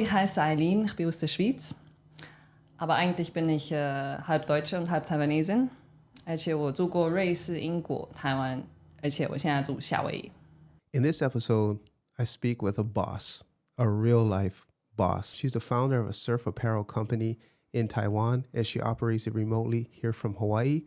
Ich heiße Eileen, ich bin aus der Schweiz. Aber eigentlich bin ich halb Deutsche und halb Taiwanesin. 而且我住过瑞士、英国、台湾，而且我现在住夏威夷。 In this episode, I speak with a boss, a real-life boss. She's the founder of a surf apparel company in Taiwan, and she operates it remotely here from Hawaii.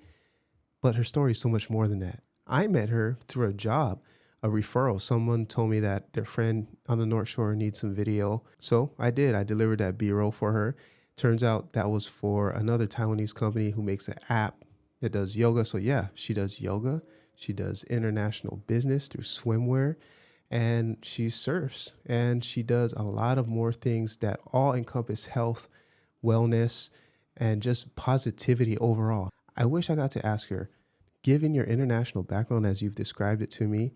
But her story is so much more than that. I met her through a job, a referral. Someone told me that their friend on the North Shore needs some video. So I did. I delivered that B-roll for her. Turns out that was for another Taiwanese company who makes an app that does yoga. So yeah, she does yoga. She does international business through swimwear, and she surfs, and she does a lot of more things that all encompass health, wellness, and just positivity overall. I wish I got to ask her, given your international background as you've described it to me,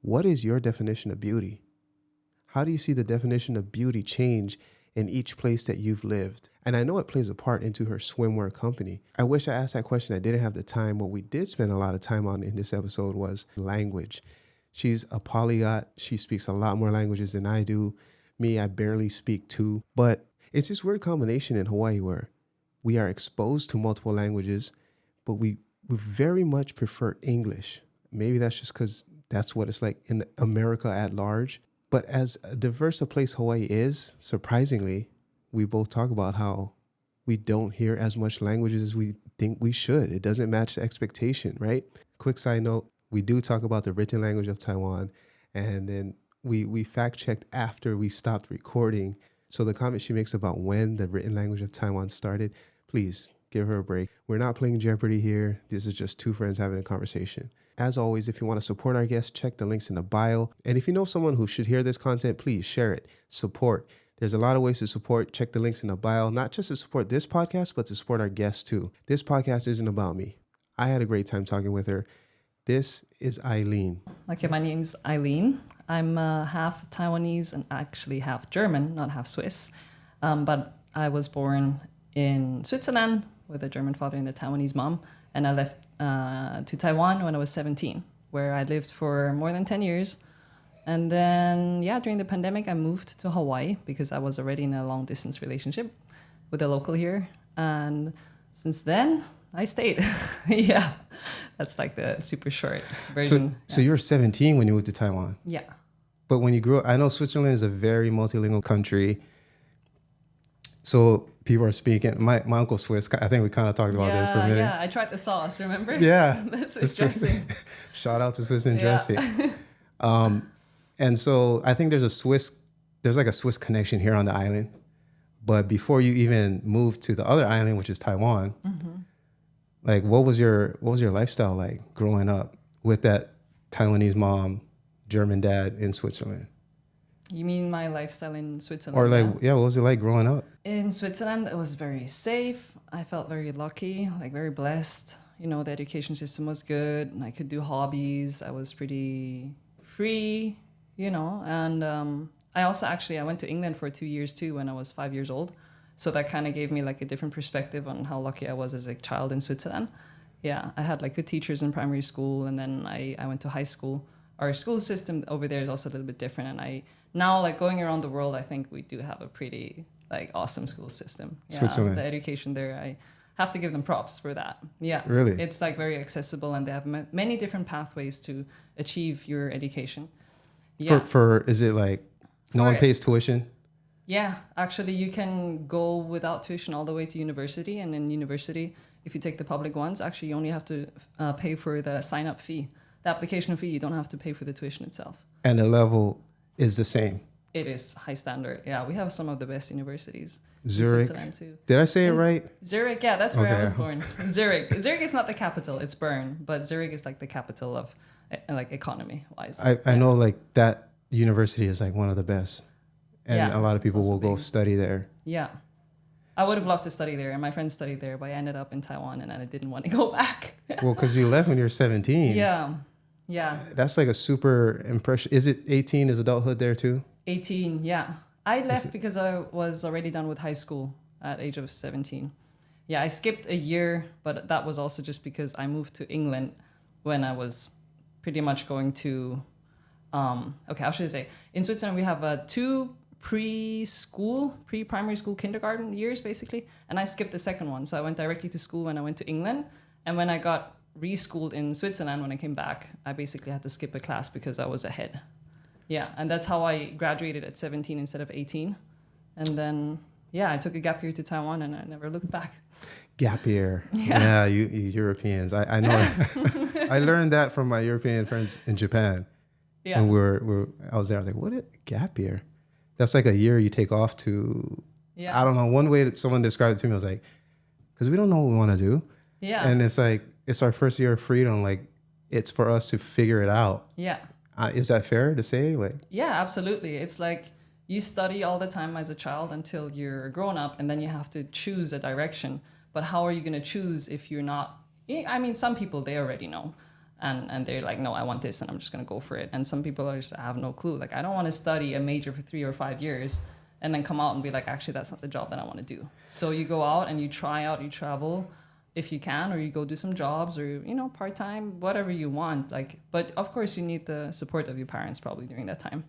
what is your definition of beauty? How do you see the definition of beauty change in each place that you've lived? And I know it plays a part into her swimwear company. I wish I asked that question. I didn't have the time. What we did spend a lot of time on in this episode was language. She's a polyglot. She speaks a lot more languages than I do. Me, I barely speak two. But it's this weird combination in Hawaii where we are exposed to multiple languages, but we very much prefer English. Maybe that's just because that's what it's like in America at large. But as diverse a place Hawaii is, surprisingly, we both talk about how we don't hear as much languages as we think we should. It doesn't match the expectation, right? Quick side note, we do talk about the written language of Taiwan, and then we fact-checked after we stopped recording. So the comment she makes about when the written language of Taiwan started, please give her a break. We're not playing Jeopardy here. This is just two friends having a conversation. As always, if you want to support our guests, check the links in the bio. And if you know someone who should hear this content, please share it. Support. There's a lot of ways to support. Check the links in the bio, not just to support this podcast, but to support our guests too. This podcast isn't about me. I had a great time talking with her. This is Eileen. Okay, my name's Eileen. I'm half Taiwanese and actually half German, not half Swiss. But I was born in Switzerland with a German father and a Taiwanese mom. And I left to Taiwan when I was 17, where I lived for more than 10 years. And then, during the pandemic, I moved to Hawaii because I was already in a long-distance relationship with a local here. And since then, I stayed. Yeah, that's like the super short version. So you were 17 when you moved to Taiwan? Yeah. But when you grew up, I know Switzerland is a very multilingual country. So people are speaking. My uncle's Swiss. I think we kind of talked about this for a minute. Yeah, I tried the sauce, remember? Yeah. The Swiss dressing. Shout out to Swiss and dressing. And so I think there's like a Swiss connection here on the island. But before you even moved to the other island, which is Taiwan, like what was your lifestyle like growing up with that Taiwanese mom, German dad in Switzerland? You mean my lifestyle in Switzerland? Or what was it like growing up? In Switzerland, it was very safe. I felt very lucky, like very blessed. You know, the education system was good. I could do hobbies. I was pretty free, you know. And I went to England for 2 years too when I was 5 years old. So that kind of gave me like a different perspective on how lucky I was as a child in Switzerland. Yeah, I had like good teachers in primary school, and then I went to high school. Our school system over there is also a little bit different, and now like going around the world, I think we do have a pretty like awesome school system. Yeah, Switzerland. The education there, I have to give them props for that. Yeah, really, it's like very accessible, and they have many different pathways to achieve your education. Yeah. For is it like no one pays tuition? Yeah, actually, you can go without tuition all the way to university, and in university, if you take the public ones, actually you only have to pay for the sign-up fee. The application fee, you don't have to pay for the tuition itself. And the level is the same? It is high standard. Yeah, we have some of the best universities. Zurich. In Switzerland too. Did I say it right? Zurich, yeah, that's where I was born. Zurich. Zurich is not the capital, it's Bern, but Zurich is like the capital of like economy-wise. I know like that university is like one of the best. And a lot of people will go study there. Yeah. I would have loved to study there, and my friends studied there, but I ended up in Taiwan, and I didn't want to go back. Well, because you left when you were 17. Yeah. Yeah. That's like a super impression. Is it 18 is adulthood there too? 18, yeah. I left because I was already done with high school at age of 17. Yeah, I skipped a year, but that was also just because I moved to England when I was pretty much going to, how should I say? In Switzerland, we have two pre-primary school, kindergarten years, basically. And I skipped the second one. So I went directly to school when I went to England. And when I got reschooled in Switzerland, when I came back, I basically had to skip a class because I was ahead. Yeah, and that's how I graduated at 17 instead of 18. And then, yeah, I took a gap year to Taiwan and I never looked back. Gap year. Yeah, you Europeans. I know. I learned that from my European friends in Japan. Yeah. And I was there, I was like, what a gap year? That's like a year you take off to, I don't know, one way that someone described it to me was like, because we don't know what we want to do. Yeah. And it's like, it's our first year of freedom. Like, it's for us to figure it out. Yeah. Is that fair to say? Like, yeah, absolutely. It's like you study all the time as a child until you're grown up, and then you have to choose a direction. But how are you going to choose if you're not? I mean, some people, they already know. And they're like, no, I want this and I'm just going to go for it. And some people are just, I have no clue. Like, I don't want to study a major for 3 or 5 years and then come out and be like, actually, that's not the job that I want to do. So you go out and you try out, you travel if you can, or you go do some jobs or, you know, part-time, whatever you want. Like, but of course you need the support of your parents probably during that time.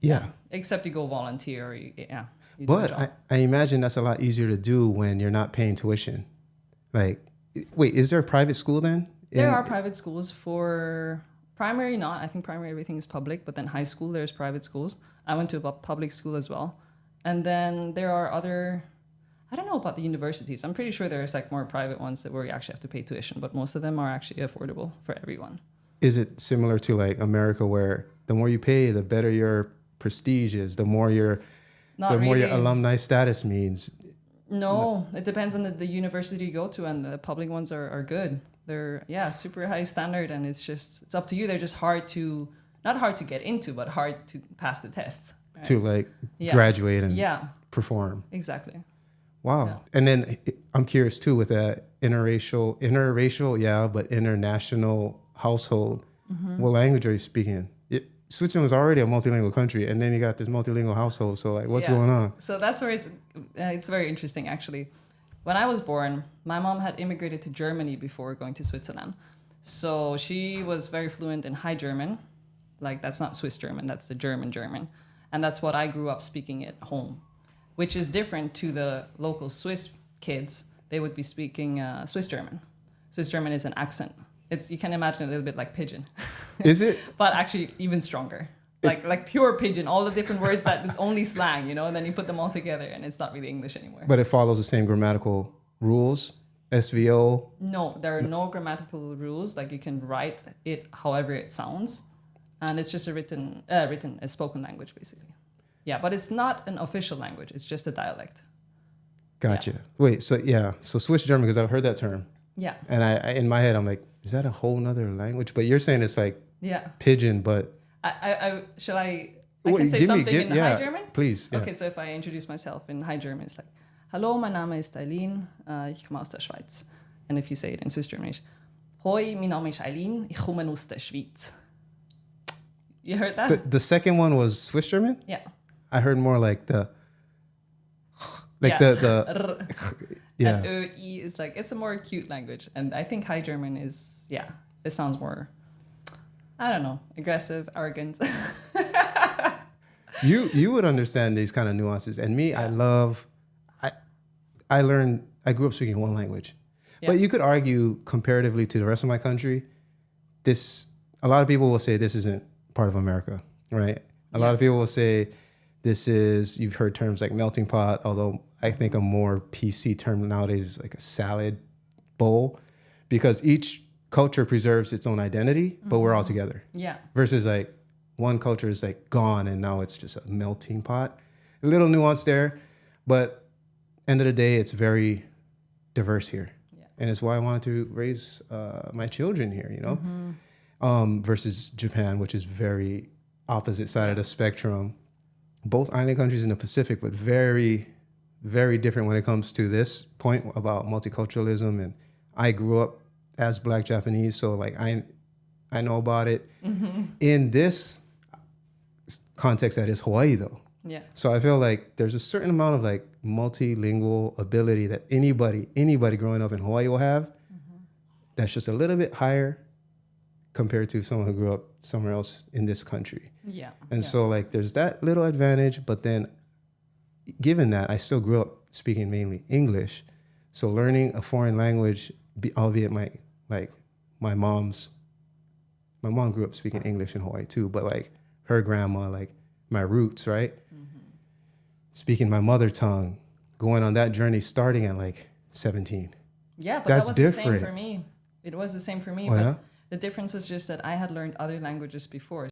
Yeah. Except you go volunteer or you do a but job. I imagine that's a lot easier to do when you're not paying tuition. Like, wait, is there a private school then? There are private schools for primary, not. I think primary, everything is public, but then high school, there's private schools. I went to a public school as well. And then there are other, I don't know about the universities. I'm pretty sure there's like more private ones where you actually have to pay tuition, but most of them are actually affordable for everyone. Is it similar to like America where the more you pay, the better your prestige is, the more your alumni status means? No, it depends on the university you go to, and the public ones are good. They're, super high standard, and it's up to you. They're just not hard to get into, but hard to pass the tests. Right? To like graduate and perform. Exactly. Wow. Yeah. And then I'm curious too, with that interracial, but international household, what language are you speaking? Switzerland was already a multilingual country, and then you got this multilingual household. So like, what's going on? So that's where it's very interesting, actually. When I was born, my mom had immigrated to Germany before going to Switzerland. So she was very fluent in High German. Like, that's not Swiss German, that's the German. And that's what I grew up speaking at home, which is different to the local Swiss kids. They would be speaking Swiss German. Swiss German is an accent. You can imagine a little bit like pidgin. Is it? But actually even stronger. Like pure pidgin, all the different words that is only slang, and then you put them all together and it's not really English anymore. But it follows the same grammatical rules, SVO? No, there are no grammatical rules. Like, you can write it however it sounds. And it's just a spoken language, basically. Yeah, but it's not an official language. It's just a dialect. Gotcha. Yeah. Wait, so Swiss German, because I've heard that term. Yeah. And I in my head, I'm like, is that a whole nother language? But you're saying it's like pidgin, but... I can say something in High German? Please. Yeah. Okay, so if I introduce myself in High German, it's like, Hallo, mein Name ist Eileen, ich komme aus der Schweiz. And if you say it in Swiss German, it's, Hoi, mein Name ist Eileen, ich komme aus der Schweiz. You heard that? The second one was Swiss German? Yeah. I heard more like the... And Ö-I is like, it's a more cute language. And I think High German is, it sounds more... I don't know, aggressive, arrogant. You would understand these kind of nuances. And me, I grew up speaking one language. Yeah. But you could argue comparatively to the rest of my country, a lot of people will say this isn't part of America, right? A lot of people will say you've heard terms like melting pot, although I think a more PC term nowadays is like a salad bowl, because each culture preserves its own identity, but we're all together. Yeah. Versus like one culture is like gone and now it's just a melting pot. A little nuance there, but end of the day, it's very diverse here. Yeah. And it's why I wanted to raise my children here, versus Japan, which is very opposite side of the spectrum. Both island countries in the Pacific, but very, very different when it comes to this point about multiculturalism. And I grew up as Black Japanese, so like I know about it. In this context that is Hawaii though. Yeah. So I feel like there's a certain amount of like multilingual ability that anybody growing up in Hawaii will have. That's just a little bit higher compared to someone who grew up somewhere else in this country. Yeah. And so like there's that little advantage, but then given that I still grew up speaking mainly English, so learning a foreign language, albeit my mom grew up speaking English in Hawaii too, but like her grandma, like my roots, right? Speaking my mother tongue, going on that journey starting at like 17. Yeah, but That's that was different. the same for me. It was the same for me, Oh, but yeah? the difference was just that I had learned other languages before.